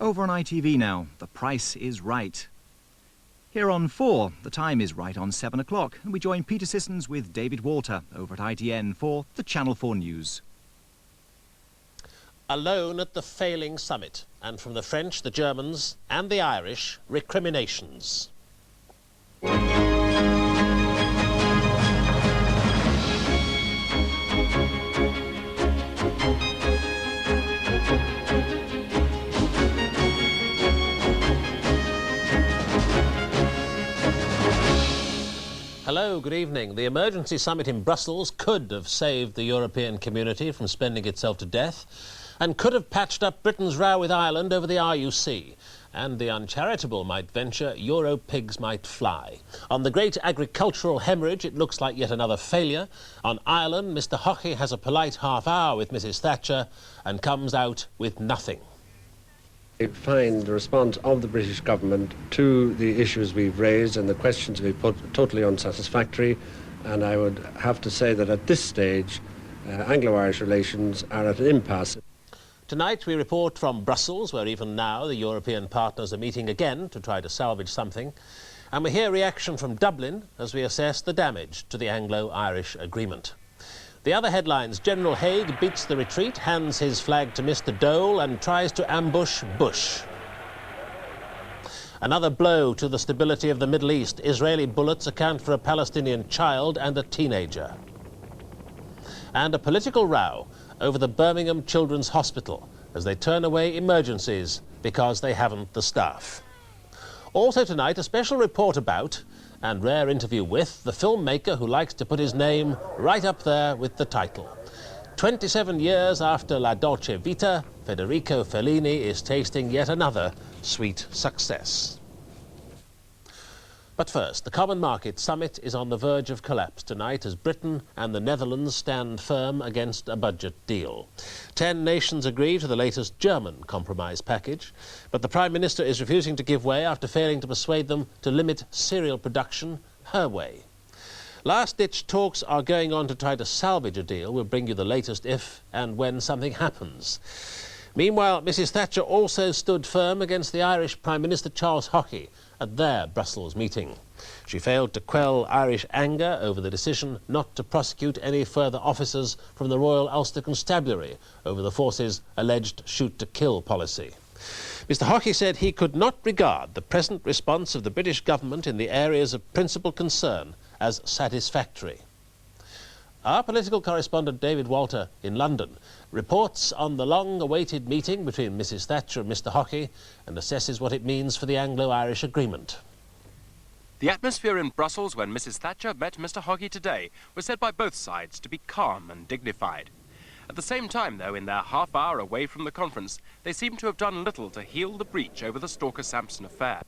Over on ITV now, The Price is Right. Here on 4, the time is right on 7 o'clock, and we join Peter Sissons with David Walter over at ITN for the Channel 4 News. Alone at the failing summit, and from the French, the Germans and the Irish, recriminations. Hello, good evening. The emergency summit in Brussels could have saved the European community from spending itself to death, and could have patched up Britain's row with Ireland over the RUC. And the uncharitable might venture Euro pigs might fly. On the great agricultural hemorrhage, it looks like yet another failure. On Ireland, Mr. Hockey has a polite half hour with Mrs. Thatcher and comes out with nothing. I find the response of the British government to the issues we've raised and the questions we've put totally unsatisfactory, and I would have to say that at this stage Anglo-Irish relations are at an impasse. Tonight we report from Brussels, where even now the European partners are meeting again to try to salvage something, and we hear reaction from Dublin as we assess the damage to the Anglo-Irish agreement. The other headlines: General Haig beats the retreat, hands his flag to Mr. Dole and tries to ambush Bush. Another blow to the stability of the Middle East. Israeli bullets account for a Palestinian child and a teenager. And a political row over the Birmingham Children's Hospital as they turn away emergencies because they haven't the staff. Also tonight, a special report about and rare interview with the filmmaker who likes to put his name right up there with the title. 27 years after La Dolce Vita, Federico Fellini is tasting yet another sweet success. But first, the Common Market Summit is on the verge of collapse tonight as Britain and the Netherlands stand firm against a budget deal. 10 nations agree to the latest German compromise package, but the Prime Minister is refusing to give way after failing to persuade them to limit cereal production her way. Last-ditch talks are going on to try to salvage a deal. We'll bring you the latest if and when something happens. Meanwhile, Mrs. Thatcher also stood firm against the Irish Prime Minister Charles Hockey at their Brussels meeting. She failed to quell Irish anger over the decision not to prosecute any further officers from the Royal Ulster Constabulary over the force's alleged shoot-to-kill policy. Mr. Hockey said he could not regard the present response of the British government in the areas of principal concern as satisfactory. Our political correspondent David Walter in London reports on the long-awaited meeting between Mrs. Thatcher and Mr. Hockey and assesses what it means for the Anglo-Irish agreement. The atmosphere in Brussels when Mrs. Thatcher met Mr. Hockey today was said by both sides to be calm and dignified. At the same time, though, in their half hour away from the conference, they seem to have done little to heal the breach over the Stalker-Sampson affair.